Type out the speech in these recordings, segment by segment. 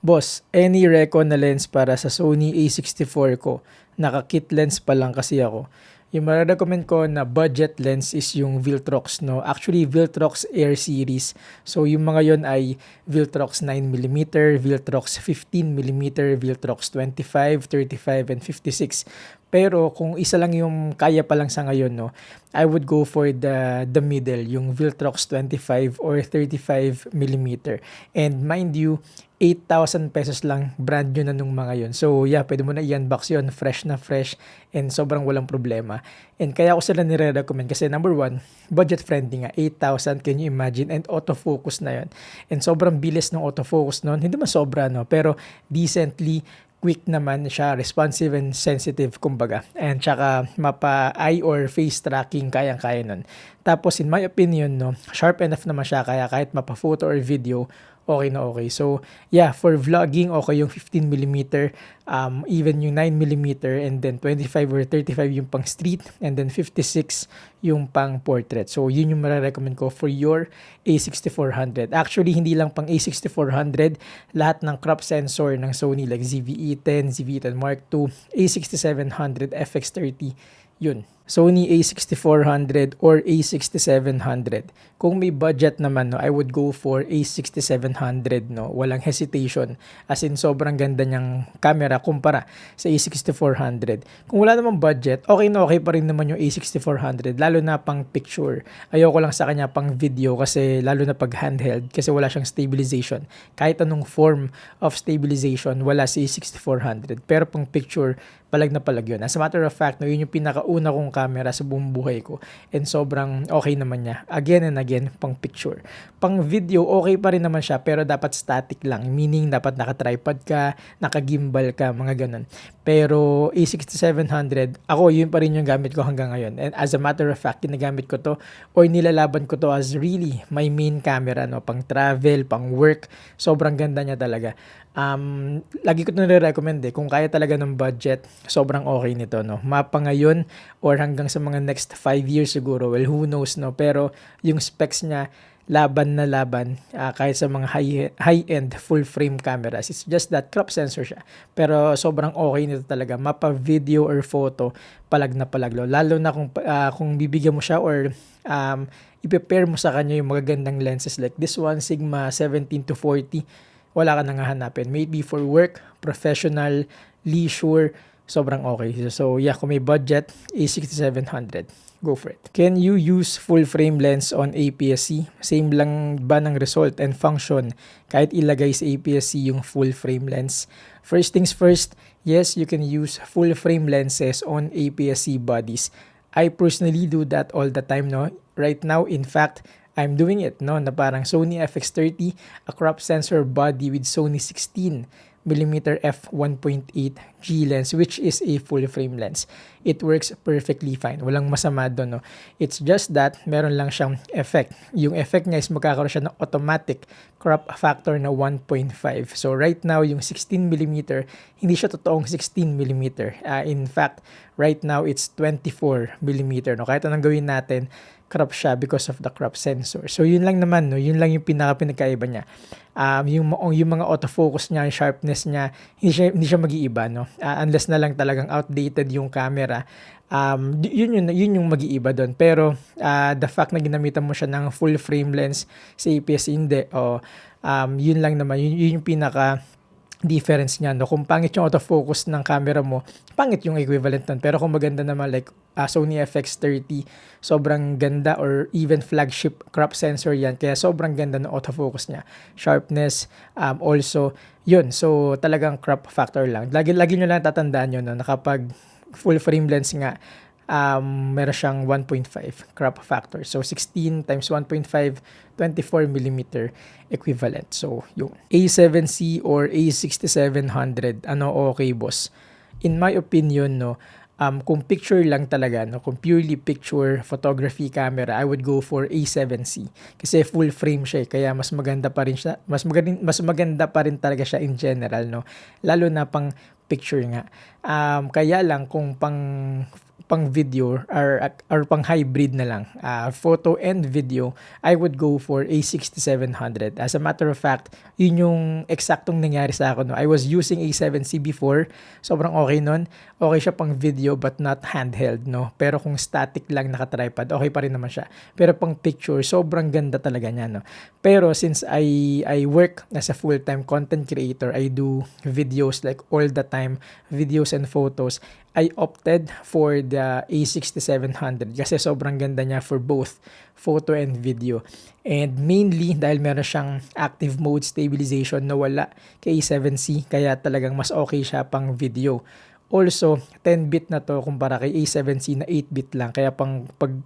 Boss, any reco na lens para sa Sony A64 ko. Naka-kit lens pa lang kasi ako. Yung mararecommend ko na budget lens is yung Viltrox, no? Actually, Viltrox Air Series. So, yung mga yon ay Viltrox 9mm, Viltrox 15mm, Viltrox 25, 35, and 56. Pero kung isa lang yung kaya pa lang sa ngayon, no, I would go for the middle, yung Viltrox 25 or 35mm. And mind you, 8,000 pesos lang, brand new na nung mga yon. So yeah, pwede mo na i-unbox yun, fresh na fresh, and sobrang walang problema. And kaya ko sila nire-recommend kasi number one, budget friendly nga, 8,000, can you imagine? And autofocus na yon. And sobrang bilis ng autofocus nun, hindi man sobra, no, pero decently quick naman siya, responsive and sensitive kumbaga. And tsaka mapa eye or face tracking, kayang-kaya nun. Tapos in my opinion, no, sharp enough naman siya kaya kahit mapa photo or video, okay na okay. So, yeah, for vlogging, okay yung 15mm, even yung 9mm, and then 25 or 35 yung pang street, and then 56 yung pang portrait. So, yun yung marirecommend ko for your A6400. Actually, hindi lang pang A6400, lahat ng crop sensor ng Sony like ZV-E10, ZV-E10 Mark II, A6700, FX30, yun. Sony A6400 or A6700. Kung may budget naman, no, I would go for A6700, no. Walang hesitation. As in, sobrang ganda niyang camera kumpara sa A6400. Kung wala namang budget, okay na okay pa rin naman yung A6400, lalo na pang picture. Ayoko lang sa kanya pang video kasi lalo na pag handheld kasi wala siyang stabilization. Kahit anong form of stabilization, wala si A6400. Pero pang picture, palag na palag yun. As a matter of fact, no, yun yung pinakauna kong camera sa buong buhay ko. And sobrang okay naman niya. Again and again, pang picture. Pang video, okay pa rin naman siya, pero dapat static lang. Meaning, dapat naka-tripod ka, naka-gimbal ka, mga ganun. Pero A6700, ako, yun pa rin yung gamit ko hanggang ngayon. And as a matter of fact, ginagamit ko to or nilalaban ko to as really my main camera, no? Pang travel, pang work. Sobrang ganda niya talaga. Lagi ko ito nire-recommend kung kaya talaga ng budget, sobrang okay nito, no. Mapa ngayon or hanggang sa mga next 5 years siguro, well, who knows, no, pero yung specs niya laban na laban, kahit sa mga high-end full frame cameras. It's just that crop sensor siya, pero sobrang okay nito talaga, mapa video or photo, palag na palag, lalo na kung bibigyan mo siya or i-prepare mo sa kanya yung mga gandang lenses like this one, Sigma 17-40, wala ka nang hahanapin. Maybe for work, professional, leisure, sobrang okay. So yeah, kung may budget, A6700, go for it. Can you use full frame lens on APS-C? Same lang ba ng result and function kahit ilagay sa APS-C yung full frame lens? First things first, yes, you can use full frame lenses on APS-C bodies. I personally do that all the time, no? Right now, in fact, I'm doing it, no, na parang Sony FX30, a crop sensor body with Sony 16mm f1.8 G lens, which is a full frame lens. It works perfectly fine. Walang masama doon, no. It's just that meron lang siyang effect. Yung effect niya is magkakaroon siya ng automatic crop factor na 1.5. So right now, yung 16mm, hindi siya totoong 16mm. In fact, right now, it's 24mm, no. Kahit anong gawin natin, crop siya because of the crop sensor. So yun lang naman, no, yun lang yung pinakaiba niya. Yung mga autofocus niya, yung sharpness niya, hindi siya mag-iiba, no. Unless na lang talagang outdated yung camera. Yun yung mag-iiba doon. Pero the fact na ginamitan mo siya ng full frame lens sa APS, hindi, yun lang naman, yun yung pinaka difference niya, no. Kung pangit yung autofocus ng camera mo, pangit yung equivalent nun. Pero kung maganda naman like Sony FX30, sobrang ganda, or even flagship crop sensor yan, kaya sobrang ganda ng autofocus niya. Sharpness, also, yun. So, talagang crop factor lang. Lagi nyo lang tatandaan yun, no, na kapag full frame lens nga, meron siyang 1.5 crop factor. So, 16 times 1.5, 24mm equivalent. So, yung A7C or A6700, ano okay, boss? In my opinion, no, kung picture lang talaga, no, kung purely picture photography camera, I would go for A7C. Kasi full frame siya, kaya mas maganda pa rin siya, mas maganda pa rin talaga siya in general, no. Lalo na pang picture nga. Kaya lang kung pang pang video or pang hybrid na lang, photo and video, I would go for a 6700. As a matter of fact, yun yung eksaktong nangyari sa akin. No? I was using a 7C before. Sobrang okay nun. Okay siya pang video but not handheld. No? Pero kung static lang naka-tripod, okay pa rin naman siya. Pero pang picture, sobrang ganda talaga niya. No? Pero since I work as a full-time content creator, I do videos like all the time, videos and photos, I opted for the A6700 kasi sobrang ganda niya for both photo and video. And mainly dahil meron siyang active mode stabilization na wala kay A7C, kaya talagang mas okay siya pang video. Also, 10-bit na to kumpara kay A7C na 8-bit lang. Kaya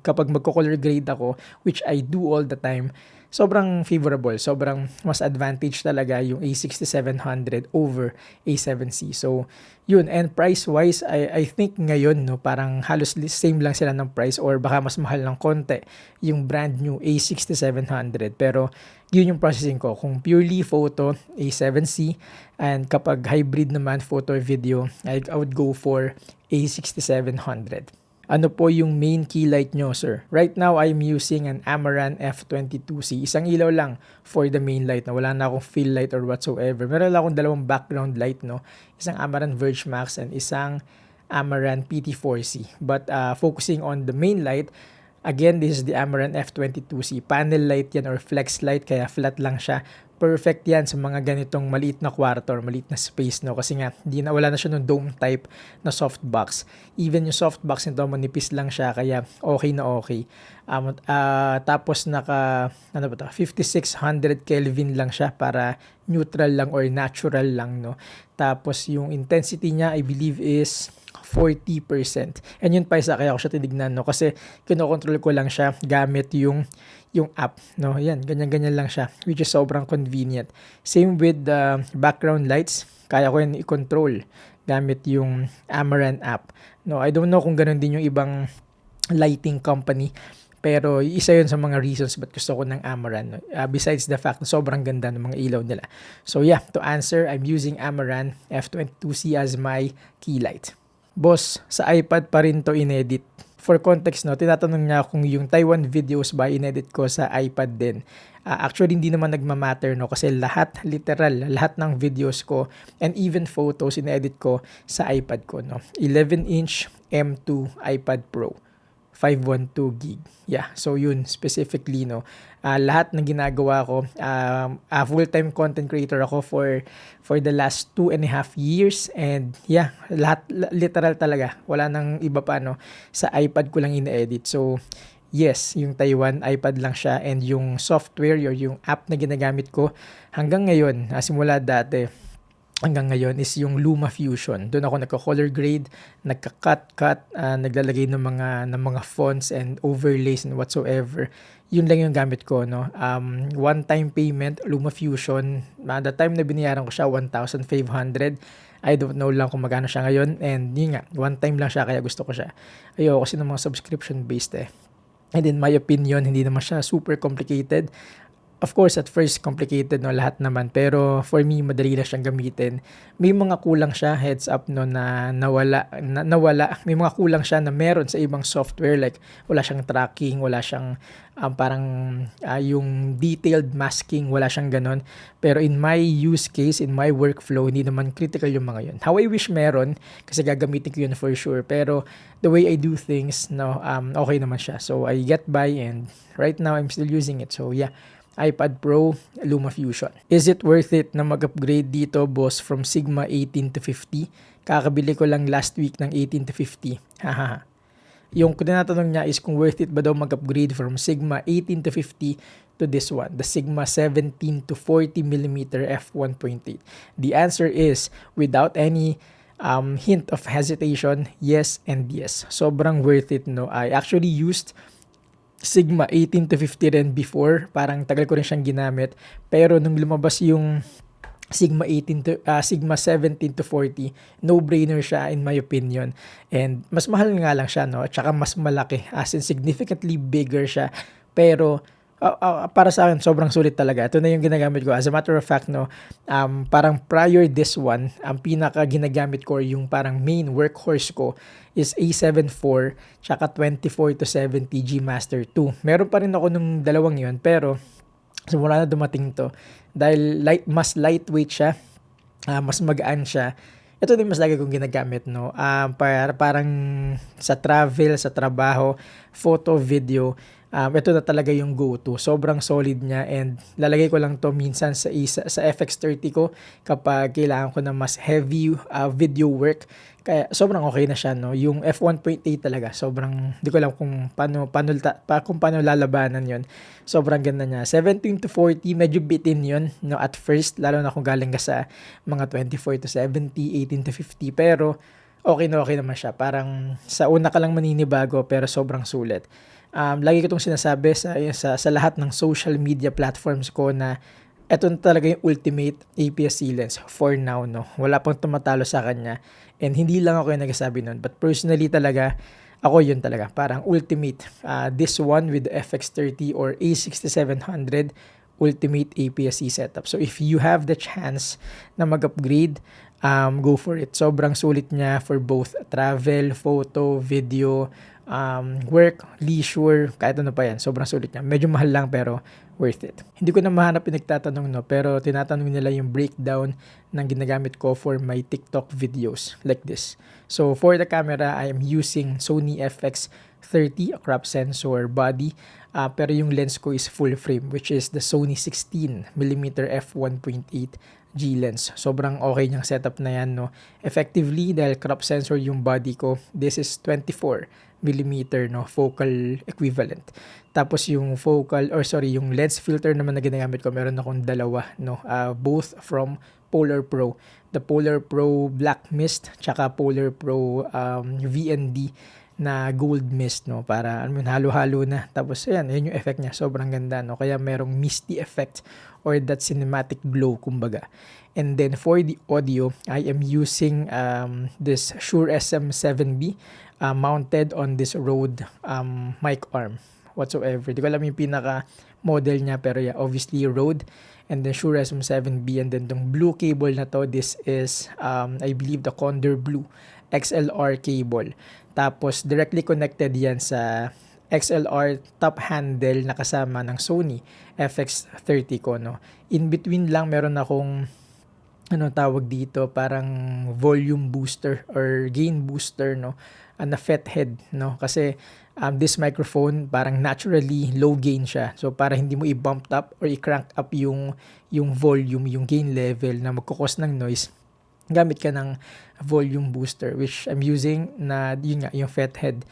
kapag magko-color grade ako, which I do all the time, sobrang favorable, sobrang mas advantage talaga yung A6700 over A7C. So, yun. And price-wise, I think ngayon, no, parang halos same lang sila ng price or baka mas mahal ng konti yung brand new A6700. Pero, yun yung processing ko. Kung purely photo, A7C, and kapag hybrid naman, photo or video, I would go for A6700. Ano po yung main key light nyo, sir? Right now, I'm using an Amaran F22C. Isang ilaw lang for the main light. Wala na akong fill light or whatsoever. Meron lang akong dalawang background light. No? Isang Amaran Verge Max and isang Amaran PT4C. But focusing on the main light, again, this is the Amaran F22C. Panel light yan or flex light, kaya flat lang siya. Perfect yan sa mga ganitong maliit na kwarto or maliit na space, no? Kasi nga, wala na siya ng dome type na softbox. Even yung softbox nito, manipis lang siya, kaya okay na okay. Tapos ano ba to? 5600 Kelvin lang siya para neutral lang or natural lang, no? Tapos yung intensity niya, I believe is 40%. And yun pa isa, kaya ako siya tinignan, no? Kasi kinokontrol ko lang siya gamit yung app, no? Yan, ganyan-ganyan lang siya, which is sobrang convenient. Same with the background lights, kaya ko yan i-control gamit yung Amaran app. No, I don't know kung ganun din yung ibang lighting company, pero isa yun sa mga reasons ba't gusto ko ng Amaran. No? Besides the fact na sobrang ganda ng mga ilaw nila. So yeah, to answer, I'm using Amaran F22C as my key light. Boss, sa iPad pa rin to inedit. For context, no, tinatanong niya kung yung Taiwan videos ba inedit ko sa iPad din. Actually, hindi naman nagmamatter, no, kasi lahat ng videos ko and even photos inedit ko sa iPad ko, no. 11-inch M2 iPad Pro. 512 gig. Yeah, so yun specifically, no. Lahat ng ginagawa ko, full-time content creator ako for the last 2.5 years, and yeah, lahat literal talaga. Wala nang iba pa, no. Sa iPad ko lang ina-edit. So yes, yung Taiwan iPad lang siya, and yung software or yung app na ginagamit ko hanggang ngayon, simula dati hanggang ngayon is yung LumaFusion. Doon ako nagko-color grade, nagka-cut, naglalagay ng mga fonts and overlays and whatsoever. Yun lang yung gamit ko, no. One-time payment, LumaFusion. The time na binayaran ko siya, 1,500. I don't know lang kung magkano siya ngayon. And yun nga, one time lang siya, kaya gusto ko siya. Ayoko kasi ng mga subscription-based eh. And in my opinion, hindi naman siya super complicated. Of course, at first, complicated, no, lahat naman. Pero for me, madali na siyang gamitin. May mga kulang siya, heads up, no, na nawala. May mga kulang siya na meron sa ibang software. Like, wala siyang tracking, wala siyang yung detailed masking, wala siyang ganon. Pero in my use case, in my workflow, hindi naman critical yung mga yun. How I wish meron, kasi gagamitin ko yun for sure. Pero the way I do things, no, okay naman siya. So, I get by, and right now, I'm still using it. So, yeah. iPad Pro, LumaFusion. Is it worth it na mag-upgrade dito, boss, from Sigma 18 to 50? Kakabili ko lang last week ng 18 to 50. Hahaha. Yung tinatanong niya is kung worth it ba daw mag-upgrade from Sigma 18 to 50 to this one, the Sigma 17 to 40mm f1.8. The answer is, without any hint of hesitation, yes and yes. Sobrang worth it, no? I actually used Sigma 18 to 50 rin before. Parang tagal ko rin siyang ginamit. Pero nung lumabas yung Sigma 17 to 40, no-brainer siya in my opinion. And mas mahal nga lang siya, no? At saka mas malaki, as in significantly bigger siya. Pero para sa akin, sobrang sulit talaga. Ito na yung ginagamit ko. As a matter of fact, no, parang prior this one, ang pinaka ginagamit ko, yung parang main workhorse ko is A7 IV, tsaka 24 to 70 G Master 2. Meron pa rin ako nung dalawang yun, pero simula na dumating to, dahil mas lightweight siya, mas magaan siya. Ito din mas lagi kong ginagamit, no? Parang sa travel, sa trabaho, photo, video, ito na talaga yung go-to. Sobrang solid niya, and lalagay ko lang to minsan sa FX30 ko kapag kailangan ko na mas heavy video work. Kaya sobrang okay na siya, no? Yung F1.8 talaga, sobrang di ko alam kung paano lalabanan yon. Sobrang ganda niya. 17 to 40, medyo bitin yon, no, at first, lalo na kung galing ka sa mga 24 to 70, 18 to 50, pero okay naman siya. Parang sa una ka lang maninibago, pero sobrang sulit. Lagi ko itong sinasabi sa lahat ng social media platforms ko na ito na talaga yung ultimate APS-C lens for now, no? Wala pang tumatalo sa kanya. And hindi lang ako yung nagsasabi nun. But personally talaga, ako yun talaga. Parang ultimate. This one with the FX30 or A6700 ultimate APS-C setup. So if you have the chance na mag-upgrade, go for it. Sobrang sulit niya for both travel, photo, video, work, leisure, kahit ano pa yan. Sobrang sulit niya. Medyo mahal lang pero worth it. Hindi ko na mahanap yung nagtatanong, no, pero tinatanong nila yung breakdown ng ginagamit ko for my TikTok videos like this. So for the camera, I am using Sony FX30, a crop sensor body, pero yung lens ko is full frame, which is the Sony 16mm f1.8 G lens. Sobrang okay niyang setup na yan, no. Effectively, dahil crop sensor yung body ko, this is 24mm, no, focal equivalent. Tapos yung yung lens filter naman na ginagamit ko, meron akong dalawa, no, both from Polar Pro. The Polar Pro Black Mist, tsaka Polar Pro VND na gold mist, no, para halo-halo na. Tapos ayan yung effect niya, sobrang ganda, no. Kaya merong misty effect or that cinematic glow, kumbaga. And then for the audio, I am using this Shure SM7B mounted on this Rode mic arm whatsoever. Di ko alam yung pinaka model niya, pero yeah, obviously Rode, and then Shure SM7B, and then tong blue cable na to, this is I believe the Condor Blue XLR cable. Tapos directly connected yan sa XLR top handle na kasama ng Sony FX30 ko, no. In between lang meron akong tawag dito, parang volume booster or gain booster, no, na FET head, no, kasi this microphone parang naturally low gain siya, so para hindi mo i-bump up or i-crank up yung volume, yung gain level na magkukos ng noise, gamit ka ng volume booster, which I'm using na yun nga, yung FET head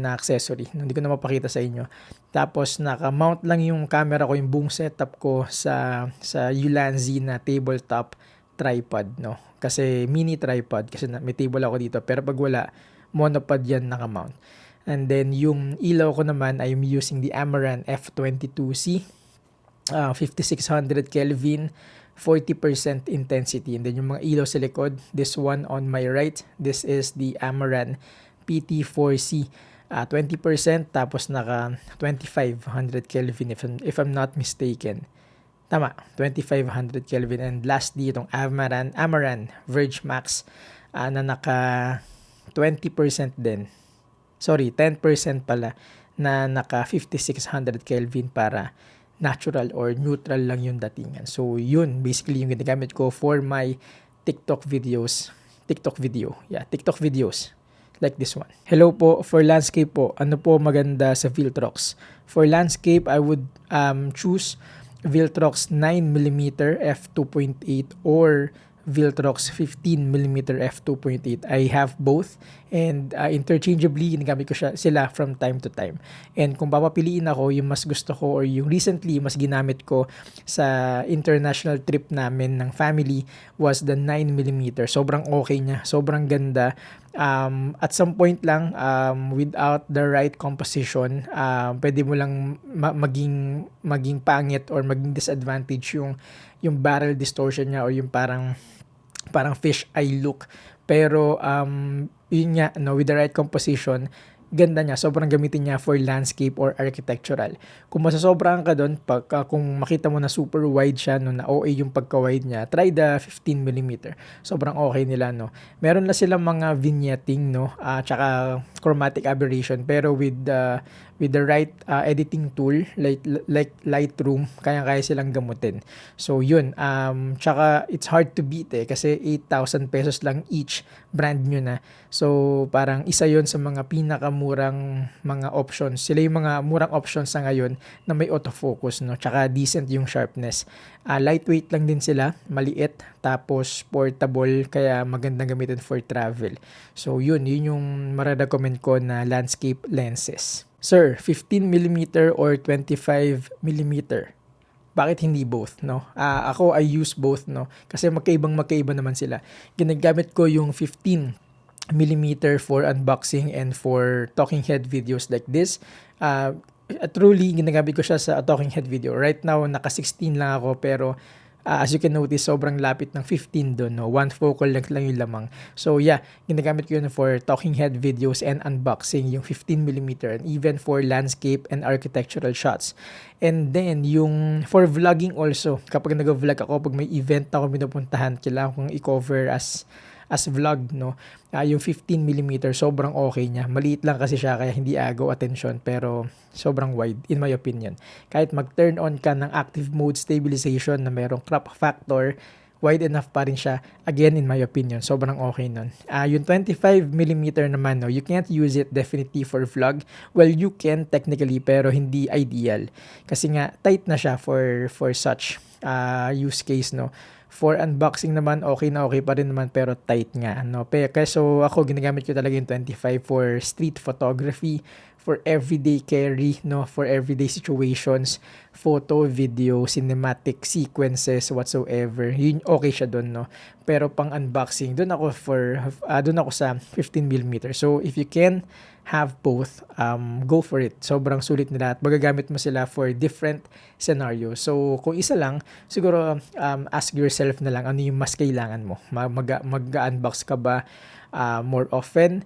na accessory. Hindi ko na mapakita sa inyo. Tapos naka-mount lang yung camera ko, yung buong setup ko sa Ulanzi na tabletop tripod, no. Kasi mini tripod, kasi may table ako dito, pero pag wala, monopod yan naka-mount. And then yung ilaw ko naman, I'm using the Amaran F22C, 5600 Kelvin, 40% intensity. And then yung mga ilaw sa likod, this one on my right, this is the Amaran PT4C, 20%, tapos naka 2500 Kelvin if I'm not mistaken. Tama, 2500 Kelvin. And lastly, itong Amaran Verge Max na naka 20% din. Sorry, 10% pala, na naka 5600 Kelvin para natural or neutral lang yung datingan. So yun, basically yung ginagamit ko for my TikTok video. TikTok videos like this one. Hello po, for landscape po, ano po maganda sa Viltrox? For landscape, I would choose Viltrox 9mm f2.8 or Viltrox 15mm f2.8. I have both, and interchangeably ginagamit ko sila from time to time. And kung papapiliin ako, yung mas gusto ko or yung recently mas ginamit ko sa international trip namin ng family was the 9mm. Sobrang okay niya, sobrang ganda. At some point lang, without the right composition, pwede mo lang maging pangit or maging disadvantage yung barrel distortion niya or yung parang fish eye look. Pero yun nga, no, with the right composition, ganda niya, sobrang gamitin niya for landscape or architectural. Kung masasobrahan ka doon, kung makita mo na super wide siya, no, na OA yung pagka-wide niya, try the 15mm. Sobrang okay nila, no. Meron na silang mga vignetting, no, tsaka chromatic aberration, pero with the right editing tool like Lightroom, kaya silang gamutin. So yun, tsaka it's hard to beat kasi 8,000 pesos lang each, brand new na. So parang isa yon sa mga pinakamurang mga options. Sila yung mga murang options sa ngayon na may autofocus, no, tsaka decent yung sharpness. Lightweight lang din sila, maliit, tapos portable, kaya magandang gamitin for travel. So yun yung mararecommend ko na landscape lenses. Sir, 15mm or 25mm? Bakit hindi both, no? Ako, I use both, no? Kasi magkaiba naman sila. Ginagamit ko yung 15mm for unboxing and for talking head videos like this. Truly, ginagamit ko siya sa talking head video. Right now, naka 16 lang ako, pero as you can notice, sobrang lapit ng 15 doon, no? One focal length lang yung lamang. So yeah, ginagamit ko yun for talking head videos and unboxing, yung 15mm, and even for landscape and architectural shots. And then, yung for vlogging also, kapag nag-vlog ako, pag may event ako pinupuntahan, kailangan kong i-cover as vlog, no? Yung 15mm, sobrang okay niya. Maliit lang kasi siya, kaya hindi agaw attention, pero sobrang wide, in my opinion. Kahit mag-turn on ka ng active mode stabilization na mayroong crop factor, wide enough pa rin siya. Again, in my opinion, sobrang okay nun. Yung 25mm naman, no, you can't use it definitely for vlog. Well, you can technically, pero hindi ideal. Kasi nga, tight na siya for such use case, no. For unboxing naman, okay pa rin naman, pero tight nga, no. So ako, ginagamit ko talaga yung 25 for street photography, for everyday carry, no, for everyday situations, photo, video, cinematic sequences, whatsoever. Yun, okay siya doon, no. Pero pang unboxing, doon ako sa 15mm. So if you can have both, go for it. Sobrang sulit nila at magagamit mo sila for different scenarios. So kung isa lang, siguro ask yourself na lang ano yung mas kailangan mo. Mag-unbox ka ba more often?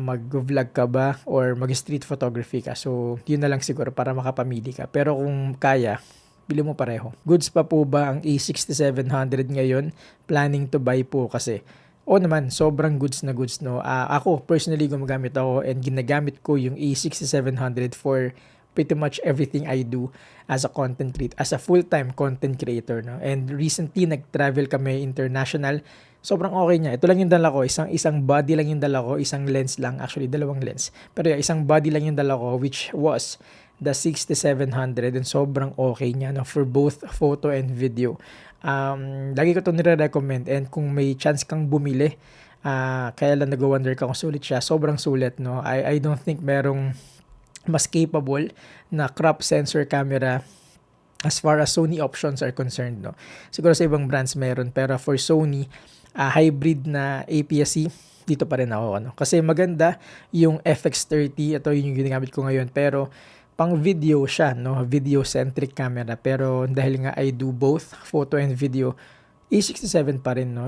Mag-vlog ka ba? Or mag-street photography ka? So yun na lang siguro para makapamili ka. Pero kung kaya, bili mo pareho. Goods pa po ba ang A6700 ngayon? Planning to buy po kasi. Oo naman, sobrang goods, no. Ako, personally, gumagamit ako and ginagamit ko yung A6700 for pretty much everything I do as a full-time content creator, no. And recently, nag-travel kami international. Sobrang okay niya. Ito lang yung dala ko. Isang body lang yung dala ko. Isang lens lang. Actually, dalawang lens. Pero yeah, isang body lang yung dala ko, which was the 6700, and sobrang okay niya, no, for both photo and video. Lagi ko ito nire-recommend, and kung may chance kang bumili, kaya lang nag-wonder ka kung sulit siya, sobrang sulit, no. I don't think merong mas capable na crop sensor camera as far as Sony options are concerned, no. Siguro sa ibang brands meron, pero for Sony, hybrid na APS-C, dito pa rin ako, no. Kasi maganda yung FX30, ito yung ginagamit ko ngayon, pero pang video siya, no, video-centric camera. Pero dahil nga I do both photo and video, A67 pa rin, no.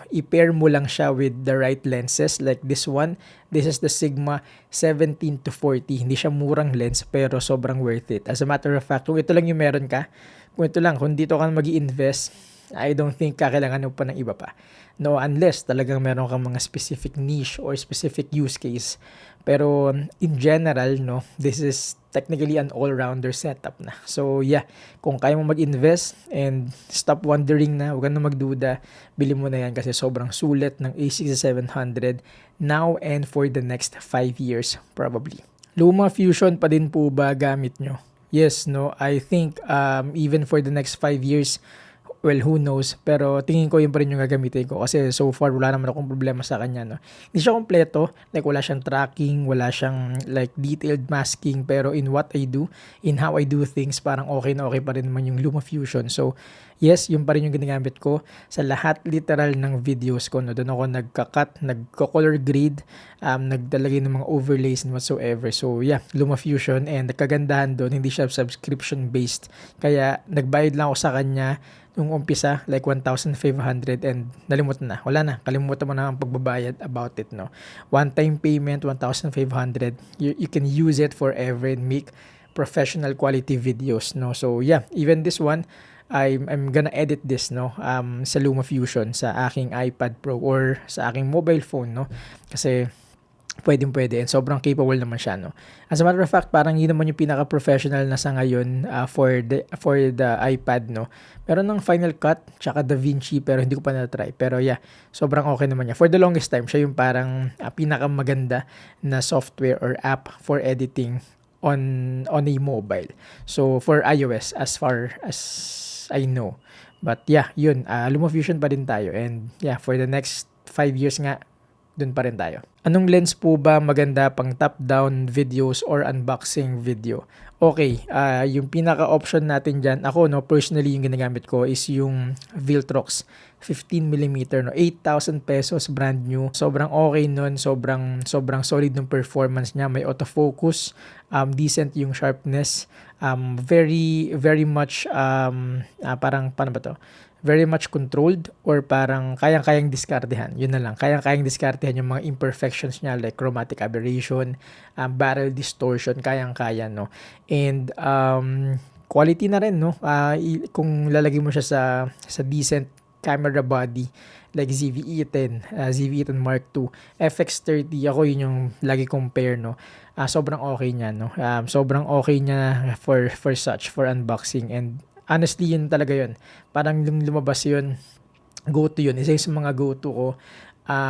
I-pair mo lang siya with the right lenses like this one. This is the Sigma 17 to 40. Hindi siya murang lens, pero sobrang worth it. As a matter of fact, kung ito lang yung meron ka, kung dito ka mag-i-invest, I don't think kakailangan mo pa ng iba pa. No, unless talagang meron kang mga specific niche or specific use case. Pero in general, no, this is technically an all-rounder setup na. So yeah, kung kaya mo mag-invest and stop wondering na, huwag ka na magduda, bili mo na yan kasi sobrang sulit ng A6700 now and for the next 5 years probably. Luma Fusion pa din po ba gamit nyo? Yes, no, I think even for the next 5 years, well, who knows, pero tingin ko yun pa rin yung gagamitin ko kasi so far wala naman akong problema sa kanya, no. Hindi siya kompleto, like wala siyang tracking, wala siyang like detailed masking, pero in what I do, in how I do things, parang okay na okay pa rin naman yung LumaFusion. So Yes, yung pa rin yung ginagamit ko sa lahat literal ng videos ko. No? Doon ako nagka-cut, nagko-color grade, nagdalagay ng mga overlays and whatsoever. So yeah, LumaFusion, and nagkagandahan doon, hindi siya subscription based. Kaya nagbayad lang ako sa kanya nung umpisa, like 1,500, and nalimutan na. Wala na, kalimutan mo na ang pagbabayad about it. No? One-time payment, 1,500. You can use it forever and make professional quality videos. No? So yeah, even this one, I'm gonna edit this sa LumaFusion sa aking iPad Pro or sa aking mobile phone, no, kasi pwede and sobrang capable naman siya, no. As a matter of fact, parang yun naman yung pinaka-professional na sa ngayon for the iPad, no. Meron ng Final Cut tsaka DaVinci pero hindi ko pa na-try, pero yeah, sobrang okay naman niya. For the longest time siya yung parang pinakamaganda na software or app for editing on a mobile. So for iOS, as far as I know. But yeah, yun, LumaFusion pa din tayo, and yeah, for the next 5 years nga, dun pa rin tayo. Anong lens po ba maganda pang top-down videos or unboxing video? Okay, yung pinaka-option natin dyan, ako, no, personally, yung ginagamit ko is yung Viltrox 15mm, no, 8,000 pesos, brand new. Sobrang okay nun, sobrang solid ng performance niya. May autofocus, decent yung sharpness, very much, parang, paano ba to? Very much controlled, or parang kayang-kayang diskartehan. Yun na lang. Kayang-kayang diskartehan yung mga imperfections niya, like chromatic aberration, barrel distortion, kayang-kaya, no. And quality na rin, no. Kung lalagay mo siya sa decent camera body like ZV-E10, ZV-E10 Mark II, FX30, ako yun yung lagi compare, no. Sobrang okay niya, no. Sobrang okay niya for unboxing, and honestly, yun talaga yun. Parang lumabas yun, go-to yun. Isa yung sa mga go-to ko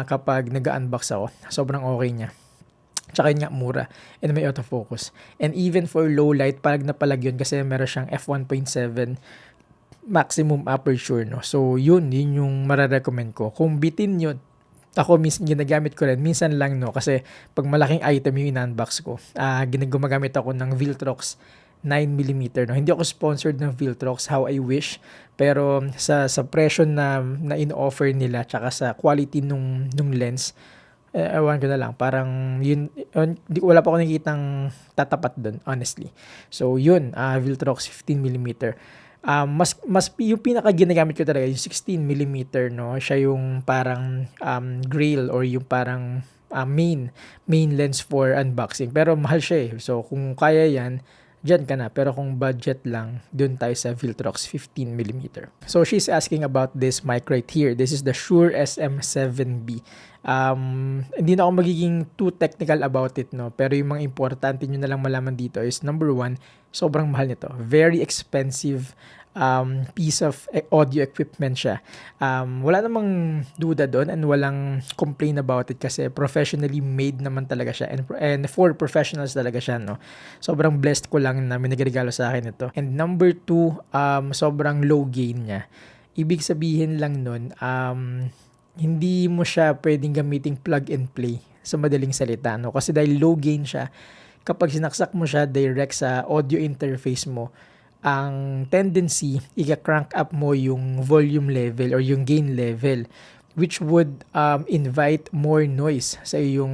kapag nag-unbox ako. Sobrang okay niya. Tsaka yun nga, mura. And may autofocus. And even for low light, palag na palag yun kasi meron siyang f1.7 maximum aperture, no? So, yun yung mararecommend ko. Kung bitin yun, ako ginagamit ko rin. Minsan lang, no? Kasi pag malaking item yung in-unbox ko, gumagamit ako ng Viltrox 9mm, no. Hindi ako sponsored ng Viltrox, how I wish, pero sa presyo na in-offer nila tsaka sa quality nung lens, ewan ko na lang, parang yun, wala pa ako nakikitang tatapat doon, honestly. So yun, Viltrox 15mm. Mas yung pinaka ginagamit ko talaga yung 16mm, no. Siya yung parang grail, or yung parang main lens for unboxing, pero mahal siya eh. So kung kaya yan, dyan ka na. Pero kung budget lang, dun tayo sa Viltrox 15mm. So she's asking about this mic right here. This is the Shure SM7B. Hindi na ako magiging too technical about it, no? Pero yung mga importante nyo na lang malaman dito is, number one, sobrang mahal nito. Very expensive piece of audio equipment siya. Wala namang duda doon, and walang complain about it kasi professionally made naman talaga siya, and for professionals talaga siya, no. Sobrang blessed ko lang na may nagregalo sa akin ito. And number two, sobrang low gain niya. Ibig sabihin lang nun, hindi mo siya pwedeng gamiting plug and play, sa madaling salita, no, kasi dahil low gain siya, kapag sinaksak mo siya direct sa audio interface mo, ang tendency, i-crank up mo yung volume level or yung gain level, which would invite more noise sa yung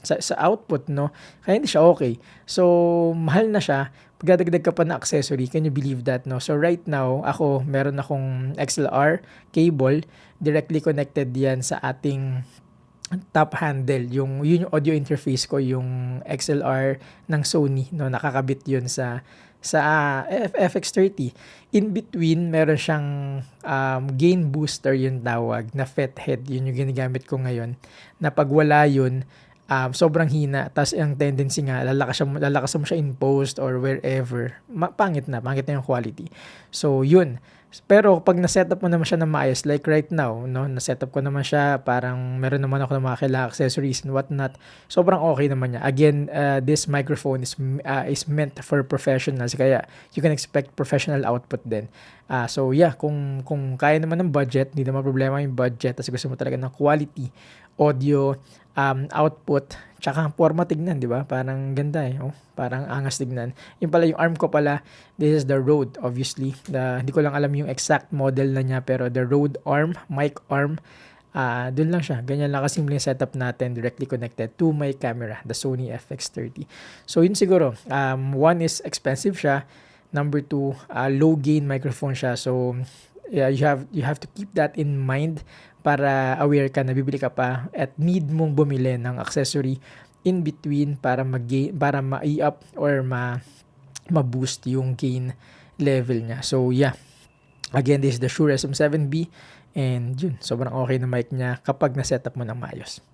sa output, no. Kaya hindi siya okay. So mahal na siya. Pagdadagdag ka pa na accessory, can you believe that, no? So right now, meron akong XLR cable, directly connected yan sa ating top handle. Yun yung audio interface ko, yung XLR ng Sony, no. Nakakabit yun sa FX30. In between, meron siyang gain booster, yung tawag, na FET head. Yun yung ginagamit ko ngayon. Na pag wala yun, sobrang hina. Tapos ang tendency nga, lalakasan mo siya in post or wherever. Pangit na yung quality. So, yun. Pero pag na-setup mo naman siya na maayos, like right now, no, na-setup ko naman siya, parang meron naman ako ng mga kailangan accessories and whatnot, sobrang okay naman niya. Again, this microphone is meant for professionals, kaya you can expect professional output din. So yeah, kung kaya naman ng budget, hindi naman problema yung budget, kasi gusto mo talaga ng quality audio output, Tsaka ang forma tignan, di ba? Parang ganda eh. Oh, parang angas tignan. Yung pala yung arm ko pala, this is the Rode obviously. Hindi ko lang alam yung exact model na niya pero the Rode arm, mic arm, dun lang siya. Ganyan lang kasimple yung setup natin directly connected to my camera, the Sony FX30. So yun siguro. One is expensive siya. Number two, low gain microphone siya. So yeah, you have to keep that in mind para aware ka na bibili ka pa at need mong bumili ng accessory in between para para ma-up or ma-boost yung gain level niya. So yeah, again, this is the Shure SM7B and yun, sobrang okay na mic niya kapag na-setup mo ng maayos.